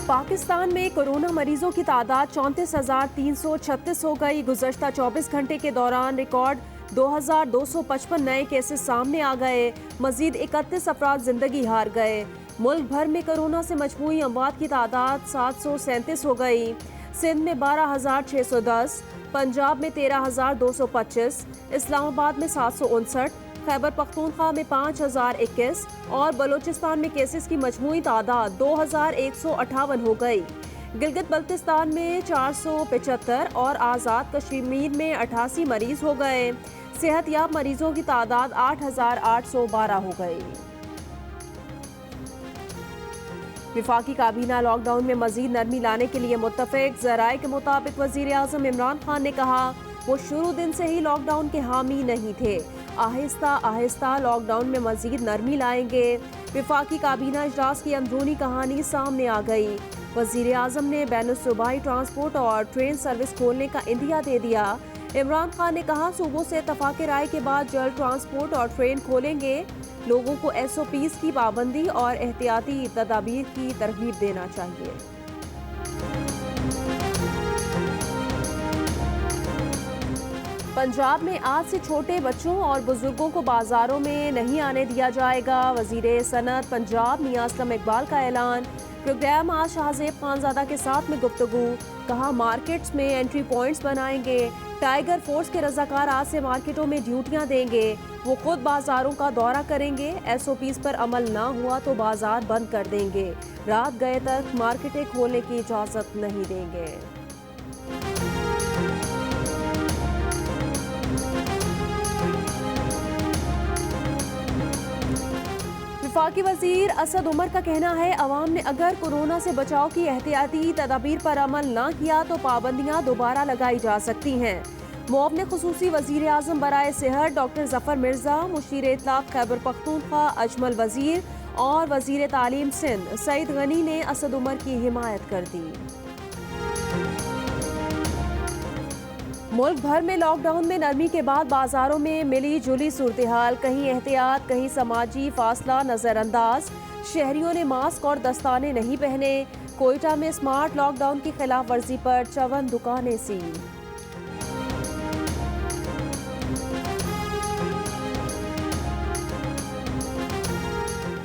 पाकिस्तान में कोरोना मरीजों की तादाद 34,336 हो गई। गुज़श्ता 24 घंटे के दौरान रिकॉर्ड 2,255 नए केसेस सामने आ गए। मजीद 31 अफराद जिंदगी हार गए। मुल्क भर में कोरोना से मजमूई अमवात की तादाद 737 हो गई। सिंध में 12,610, पंजाब में 13,225, इस्लामाबाद में 759, खैबर पख्तूनख्वा में 5,021 और बलूचिस्तान में केसेस की मजमूई तादाद 2,158 हो गई। गिलगित बल्तिस्तान में 475 और आज़ाद कश्मीर में 88 मरीज हो गए। सेहतयाब मरीजों की तादाद 8,812 हो गई। विफाकी काबीना लॉकडाउन में मजीद नरमी लाने के लिए मुत्तफिक। ज़राए के मुताबिक वज़ीर आज़म इमरान खान ने कहा वो शुरू दिन से ही लॉकडाउन के हामी नहीं थे, आहिस्ता आहिस्ता लॉकडाउन में मजीद नरमी लाएंगे। विफाकी काबीना इजलास की अंदरूनी कहानी सामने आ गई। वज़ीर आज़म ने बैनुल-सूबाई ट्रांसपोर्ट और ट्रेन सर्विस खोलने का इंदिया दे दिया। इमरान खान ने कहा सूबों से इत्तफाक़ राय के बाद जल्द ट्रांसपोर्ट और ट्रेन खोलेंगे। लोगों को SOPs की पाबंदी और एहतियाती तदाबीर की तरगीब देना चाहिए। पंजाब में आज से छोटे बच्चों और बुजुर्गों को बाजारों में नहीं आने दिया जाएगा। वज़ीर सनत पंजाब मियां असलम इकबाल का ऐलान। प्रोग्राम आज शाहजेब खानजादा के साथ में गुफ्तगू। कहा मार्केट्स में एंट्री पॉइंट्स बनाएंगे। टाइगर फोर्स के रजाकार आज से मार्केटों में ड्यूटियां देंगे। वो खुद बाजारों का दौरा करेंगे। SOPs पर अमल ना हुआ तो बाजार बंद कर देंगे। रात गए तक मार्केटें खोलने की इजाज़त नहीं देंगे। वफाकी वजीर असद उमर का कहना है अवाम ने अगर कोरोना से बचाव की एहतियाती तदाबीर पर अमल ना किया तो पाबंदियां दोबारा लगाई जा सकती हैं। मुअव्विन खुसूसी वजीर आज़म बराए सेहत डॉक्टर जफर मिर्जा, मुशीर इत्तलाफ खैबर पख्तूनख्वा अजमल वजीर और वजीर तालीम सिंध सईद गनी ने असद उमर की हिमायत कर दी। मुल्क भर में लॉकडाउन में नरमी के बाद बाजारों में मिली जुली सूरत हाल। कहीं एहतियात, कहीं समाजी फासला नजरअंदाज। शहरियों ने मास्क और दस्ताने नहीं पहने। कोयटा में स्मार्ट लॉकडाउन की खिलाफ वर्जी पर 54 दुकानें सील।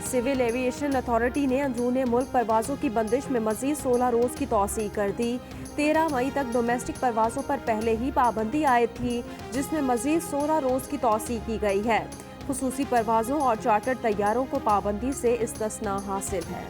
सिविल एविएशन अथॉरिटी ने अंदरूनी मुल्क परवाजों की बंदिश में मजीद 16 रोज की तौसीह कर दी। 13 मई तक डोमेस्टिक परवाजों पर पहले ही पाबंदी आयद थी, जिसमें मजीद 16 रोज की तौसीह की गई है। खुसूसी परवाजों और चार्टर्ड तैयारों को पाबंदी से इस्तिस्ना हासिल है।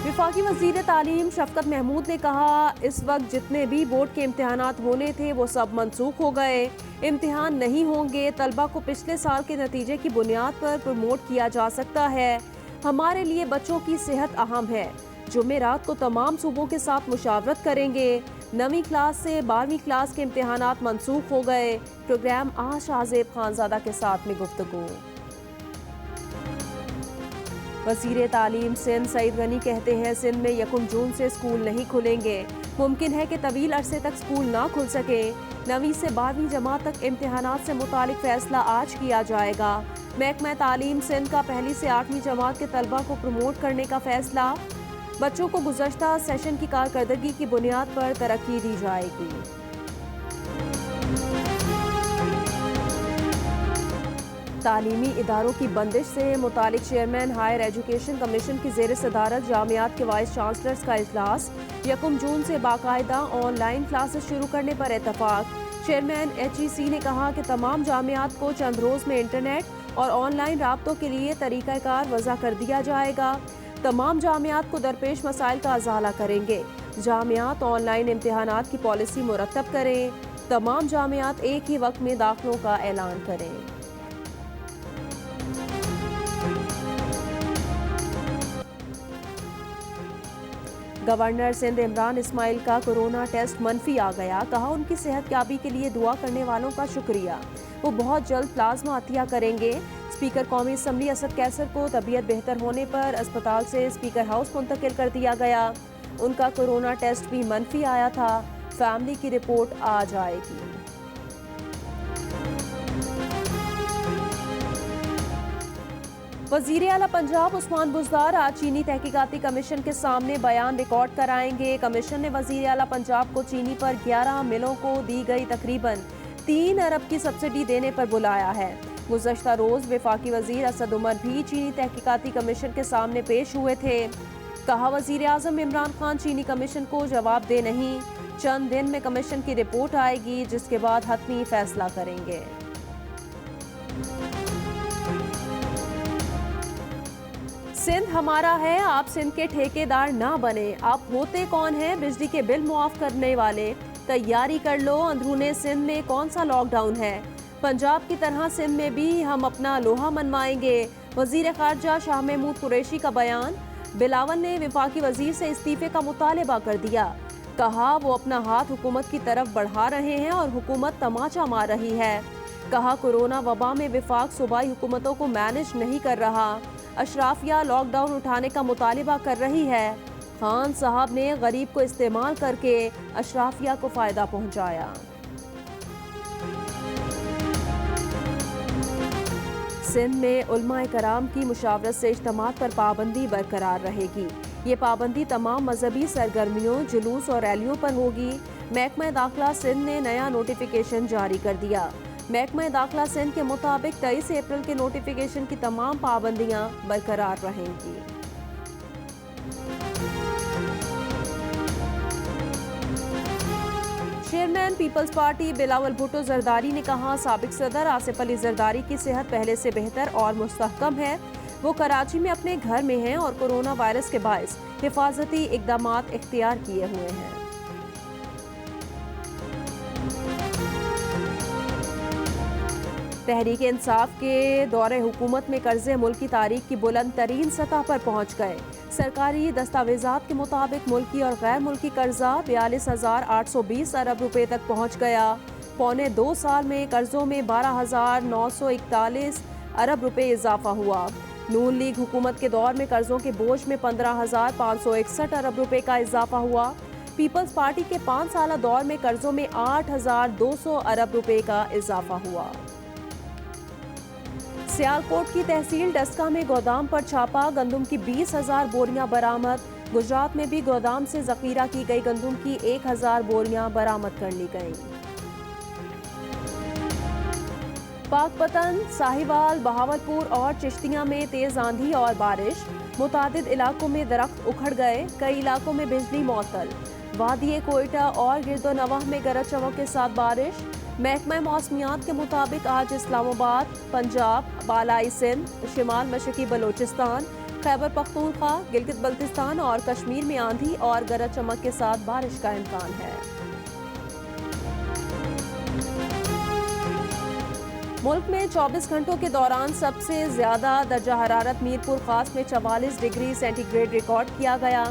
विफाकी वजीर तालीम शफकत महमूद ने कहा इस वक्त जितने भी बोर्ड के इम्तिहानात होने थे वो सब मनसूख हो गए। इम्तिहान नहीं होंगे। तलबा को पिछले साल के नतीजे की बुनियाद पर प्रमोट किया जा सकता है। हमारे लिए बच्चों की सेहत अहम है। जुमेरात को तमाम सूबों के साथ मुशावरत करेंगे। 9वीं क्लास से 12वीं क्लास के इम्तिहानात मनसूख हो गए। प्रोग्राम आज शाहजेब खानजादा के साथ में गुफ्तगू। वज़ीर तालीम सिंध सईद गनी कहते हैं सिंध में 1 जून से स्कूल नहीं खुलेंगे। मुमकिन है कि तवील अरसे तक स्कूल ना खुल सके। 9वीं से 12वीं जमात तक इम्तिहानात से मुतालिक फैसला आज किया जाएगा। महकमा तालीम सिंध का 1ली से 8वीं जमात के तलबा को प्रमोट करने का फैसला। बच्चों को गुज़श्ता सेशन की कारकर्दगी की बुनियाद पर तरक्की दी जाएगी। तालीमी इदारों की बंदिश से मुतालिक चेयरमैन हायर एजुकेशन कमीशन की ज़ेर सदारत जामियात के वाइस चांसलर्स का इजलास। 1 जून से बाकायदा ऑनलाइन क्लासेस शुरू करने पर इत्तफाक। चेयरमैन HEC ने कहा कि तमाम जामियात को चंद रोज़ में इंटरनेट और ऑनलाइन राब्तों के लिए तरीक़ाकार वज़ा कर दिया जाएगा। तमाम जामियात को दरपेश मसाइल का अजाला करेंगे। जामियात ऑनलाइन इम्तिहानात की पॉलिसी मुरतब करें। तमाम जामियात एक ही वक्त में दाखिलों का ऐलान करें। गवर्नर सिंध इमरान इस्माइल का कोरोना टेस्ट मनफी आ गया। कहा उनकी सेहतयाबी के लिए दुआ करने वालों का शुक्रिया। वो बहुत जल्द प्लाज्मा अतिया करेंगे। स्पीकर कौमी असम्बली असद कैसर को तबीयत बेहतर होने पर अस्पताल से स्पीकर हाउस मुंतकिल कर दिया गया। उनका कोरोना टेस्ट भी मनफी आया था। फैमिली की रिपोर्ट आ जाएगी। वजीर आला पंजाब उस्मान बुज़दार आज चीनी तहकीकाती कमीशन के सामने बयान रिकॉर्ड कराएंगे। कमीशन ने वजीर आला पंजाब को चीनी पर 11 मिलों को दी गई तकरीबन 3 अरब की सब्सिडी देने पर बुलाया है। गुज़श्ता रोज वफाकी वजीर असद उमर भी चीनी तहकीकाती कमीशन के सामने पेश हुए थे। कहा, वजीर आज़म इमरान खान चीनी कमीशन को जवाब दे नहीं, चंद दिन में कमीशन की रिपोर्ट आएगी जिसके बाद हतमी फैसला करेंगे। सिंध हमारा है, आप सिंध के ठेकेदार ना बने। आप होते कौन हैं बिजली के बिल मुआफ करने वाले? तैयारी कर लो, अंदरूने सिंध में कौन सा लॉकडाउन है। पंजाब की तरह सिंध में भी हम अपना लोहा मनवाएंगे। वजीर खारजा शाह महमूद कुरैशी का बयान। बिलावल ने वफाकी वजीर से इस्तीफे का मुतालबा कर दिया। कहा, वो अपना हाथ हुकूमत की तरफ बढ़ा रहे हैं और हुकूमत तमाचा मार रही है। कहा, कोरोना वबा में वफाक सूबाई हुकूमतों को मैनेज नहीं कर रहा। अशराफिया लॉकडाउन उठाने का मुतालबा कर रही है। खान साहब ने गरीब को इस्तेमाल करके अशराफिया को फ़ायदा पहुंचाया। सिंध में उलमाए कराम की मुशावरत से इज्तिमात पर पाबंदी बरकरार रहेगी। ये पाबंदी तमाम मजहबी सरगर्मियों, जुलूस और रैलियों पर होगी। महकमा दाखिला सिंध ने नया नोटिफिकेशन जारी कर दिया। महकमा दाखिला सिंध के मुताबिक 23 अप्रैल के नोटिफिकेशन की तमाम पाबंदियां बरकरार रहेंगी। चेयरमैन पीपल्स पार्टी बिलावल भुट्टो जरदारी ने कहा, साबिक सदर आसिफ अली जरदारी की सेहत पहले से बेहतर और मुस्तहकम है। वो कराची में अपने घर में हैं और कोरोना वायरस के बायस हिफाजती इकदामात इख्तियार किए हुए हैं। तहरीक इंसाफ के दौरे हुकूमत में कर्जे मुल्क की तारीख की बुलंद तरीन सतह पर पहुँच गए। सरकारी दस्तावेजात के मुताबिक मुल्की और गैर मुल्की कर्जा 42,820 अरब रुपए तक पहुँच गया। पौने 2 साल में कर्जों में 12,941 अरब रुपए इजाफा हुआ। नून लीग हुकूमत के दौर में कर्जों के बोझ में 15,561 अरब रुपए का इजाफा हुआ। पीपल्स पार्टी के 5 साला दौर में कर्जों में 8,200 अरब रुपए का इजाफा हुआ। सियालकोट की तहसील डस्का में गोदाम पर छापा, गंदम की 20,000 बोरियां बरामद। गुजरात में भी गोदाम से जखीरा की गई गंदम की 1,000 बोरियां बरामद कर ली गईं। पाकपतन, साहिवाल, बहावलपुर और चिश्तिया में तेज आंधी और बारिश। मुतादिद इलाकों में दरख्त उखड़ गए, कई इलाकों में बिजली मअतल। वादिये कोयटा और गिरदोनवाह में गरज चमक के साथ बारिश। महकमा मौसमियात के मुताबिक आज इस्लामाबाद, पंजाब, बालाई सिंध, शिमाल मशरकी बलोचिस्तान, खैबर पख्तूनख्वा, गिलगित बल्तिस्तान और कश्मीर में आंधी और गरज चमक के साथ बारिश का इम्कान है। मुल्क में 24 घंटों के दौरान सबसे ज्यादा दर्जा हरारत मीरपुर खास में 44 डिग्री सेंटीग्रेड रिकॉर्ड किया गया।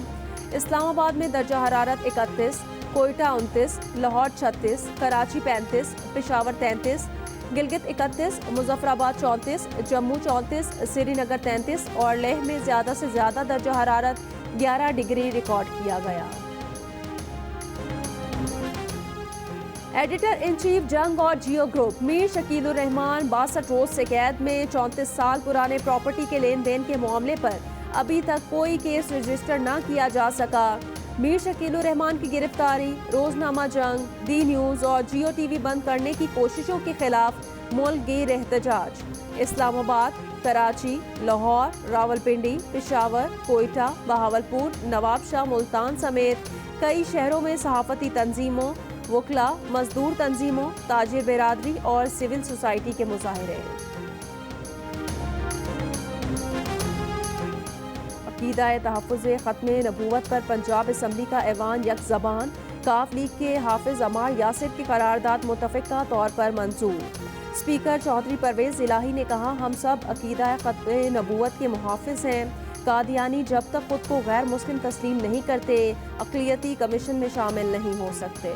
इस्लामाबाद में दर्जा हरारत 31, कोयटा 29, लाहौर 36, कराची 35, पेशावर 33, गिलगित 31, मुजफ्फराबाद 34, जम्मू 34, श्रीनगर 33 और लेह में ज़्यादा से ज़्यादा दर्जा हरारत 11 डिग्री रिकॉर्ड किया गया। एडिटर इन चीफ जंग और जियो ग्रुप मीर शकीलुर रहमान 62 रोज से कैद में। 34 साल पुराने प्रॉपर्टी के लेन देन के मामले पर अभी तक कोई केस रजिस्टर न किया जा सका। मीर शकीलुर रहमान की गिरफ्तारी, रोजनामा जंग, दी न्यूज़ और जियो टीवी बंद करने की कोशिशों के खिलाफ मुल्क गिर एहतजाज। इस्लामाबाद, कराची, लाहौर, रावलपिंडी, पेशावर, कोयटा, बहावलपुर, नवाबशाह, मुल्तान समेत कई शहरों में सहाफती तंजीमों, वकला, मजदूर तंजीमों, ताजिर बिरादरी और सिविल सोसाइटी के मुजाहरे। अक़ीदा तहफ़्फ़ुज़ ख़त्म नबूवत पर पंजाब असम्बली का ऐवान यक ज़बान। काफ लीग के हाफिज अमार यासिर की करारदाद मुतफ़िक़ा तौर पर मंजूर। स्पीकर चौधरी परवेज़ इलाही ने कहा, हम सब अक़ीदा ख़त्म नबूवत के मुहाफ़िज़ हैं। कादियानी जब तक खुद को गैर मुस्लिम तस्लीम नहीं करते, अक़लियती कमीशन में शामिल नहीं हो सकते।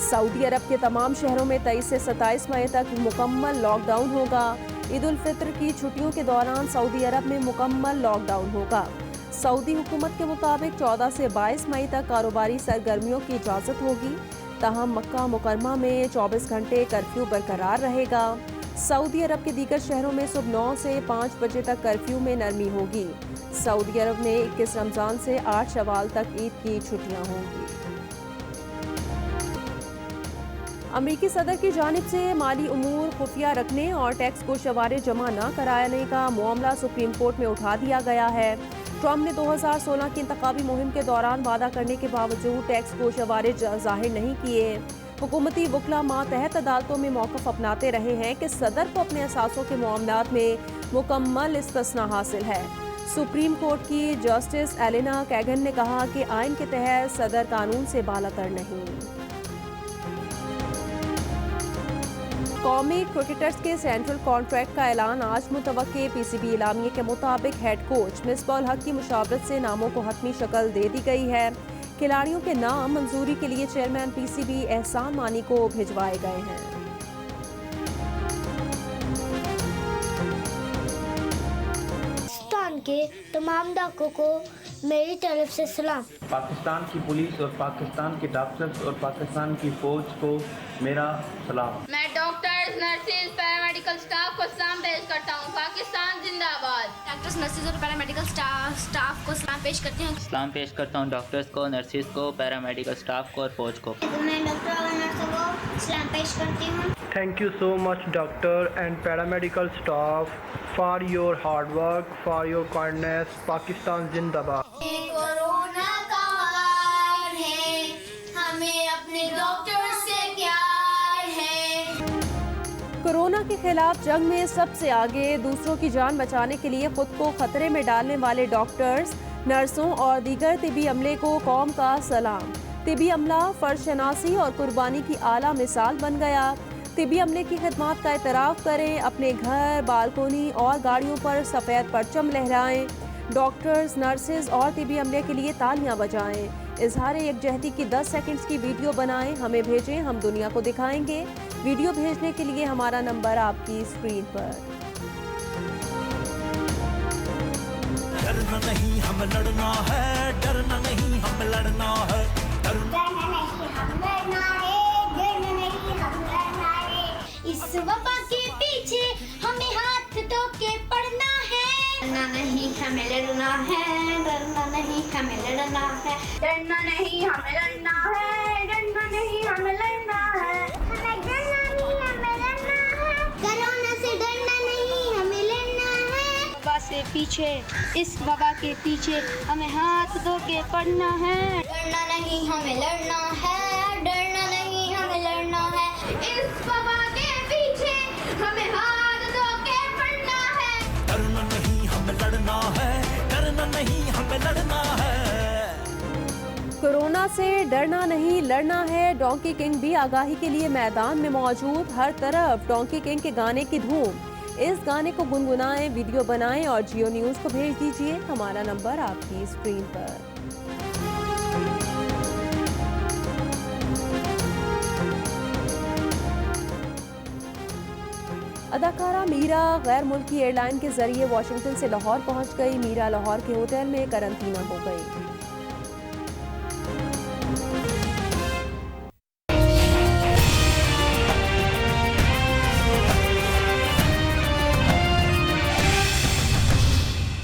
सऊदी अरब के तमाम शहरों में 23 से 27 मई तक मुकम्मल लॉकडाउन होगा। ईद उल फित्र की छुट्टियों के दौरान सऊदी अरब में मुकम्मल लॉकडाउन होगा। सऊदी हुकूमत के मुताबिक 14 से 22 मई तक कारोबारी सरगर्मियों की इजाज़त होगी। तहम मक्का मुकरमा में 24 घंटे कर्फ्यू बरकरार रहेगा। सऊदी अरब के दीगर शहरों में सुबह 9 से 5 बजे तक कर्फ्यू में नरमी होगी। सऊदी अरब में 21 रमजान से 8 शवाल तक ईद की छुट्टियां होंगी। अमेरिकी सदर की जानिब से माली उमूर खुफिया रखने और टैक्स को शवारे जमा न कराने का मामला सुप्रीम कोर्ट में उठा दिया गया है। ट्रंप ने 2016 की इंतखाबी मुहिम के दौरान वादा करने के बावजूद टैक्स को शवारे जाहिर नहीं किए। हुकूमती वकला मातहत अदालतों में मौक़िफ़ अपनाते रहे हैं कि सदर को अपने असासों के मामलात में मुकम्मल इस्तिस्ना हासिल है। सुप्रीम कोर्ट की जस्टिस एलेना कैगन ने कहा कि आइन के तहत सदर कानून से बालातर नहीं। कौमी क्रिकेटर्स के सेंट्रल कॉन्ट्रैक्ट का ऐलान आज मुतवक्के। पीसीबी इलामिये के मुताबिक हेड कोच मिसबाह उल हक की मुशावरत से नामों को हतमी शक्ल दे दी गई है। खिलाड़ियों के नाम मंजूरी के लिए चेयरमैन पीसीबी एहसान मानी को भिजवाए गए हैं। पाकिस्तान के तमाम डाकों को मेरी तरफ से सलाम। पाकिस्तान की पुलिस और पाकिस्तान के डॉक्टर्स और पाकिस्तान की फौज को मेरा सलाम। मैं डॉक्टर्स, नर्सेज, पैरामेडिकल स्टाफ को सलाम पेश करता हूँ। पाकिस्तान जिंदाबाद। डॉक्टर्स, नर्सेज और पैरामेडिकल स्टाफ को सलाम पेश करती हूँ। सलाम पेश करता हूँ डॉक्टर्स को, नर्सेज को, पैरामेडिकल स्टाफ को और फौज को। मैं डॉक्टर और नर्सों को सलाम पेश करती हूँ। Thank you so much doctor and paramedical staff for your hard work, for your kindness. Pakistan जिंदाबाद। कोरोना का वार है, हमें अपने डॉक्टर से प्यार है। कोरोना के खिलाफ जंग में सबसे आगे दूसरों की जान बचाने के लिए खुद को खतरे में डालने वाले डॉक्टर्स, नर्सों और दीगर तिबी अमले को कौम का सलाम। तिबी अमला फर्शनासी और कुर्बानी की आला मिसाल बन गया। तिबी अमले की खिदमत का एतराफ़ करें, अपने घर, बालकोनी और गाड़ियों पर सफ़ेद परचम लहराएं। डॉक्टर्स, नर्सेज और तिबी अमले के लिए तालियां बजाएं। इजहार यकजहती की 10 सेकंड्स की वीडियो बनाएं, हमें भेजें, हम दुनिया को दिखाएंगे। वीडियो भेजने के लिए हमारा नंबर आपकी स्क्रीन पर। डरना नहीं, हम लड़ना है। डरना नहीं, हम लड़ना है। इस वबा के पीछे हमें हाथ धो के पड़ना है। डरना नहीं, हमें लड़ना है। डरना नहीं, हमें लड़ना है। डरना नहीं, हमें लड़ना है। डरना नहीं, हमें लड़ना है। हमें डरना नहीं, हमें लड़ना है। कोरोना से डरना नहीं, हमें लड़ना है। वबा से पीछे, इस वबा के पीछे हमें हाथ धो के पड़ना है। डरना नहीं, हमें लड़ना है। डरना नहीं, हमें लड़ना है। इस वबा के पीछे हमें हाथ धो के पड़ना है। डरना नहीं, हमें लड़ना है। डरना नहीं, हमें लड़ना है। कोरोना से डरना नहीं, लड़ना है। डोंकी किंग भी आगाही के लिए मैदान में मौजूद। हर तरफ डोंकी किंग के गाने की धूम। इस गाने को गुनगुनाएं, वीडियो बनाएं और जियो न्यूज़ को भेज दीजिए। हमारा नंबर आपकी स्क्रीन पर। अदाकारा मीरा गैर मुल्की एयरलाइन के जरिए वाशिंगटन से लाहौर पहुंच गई। मीरा लाहौर के होटल में करंटीना हो गई।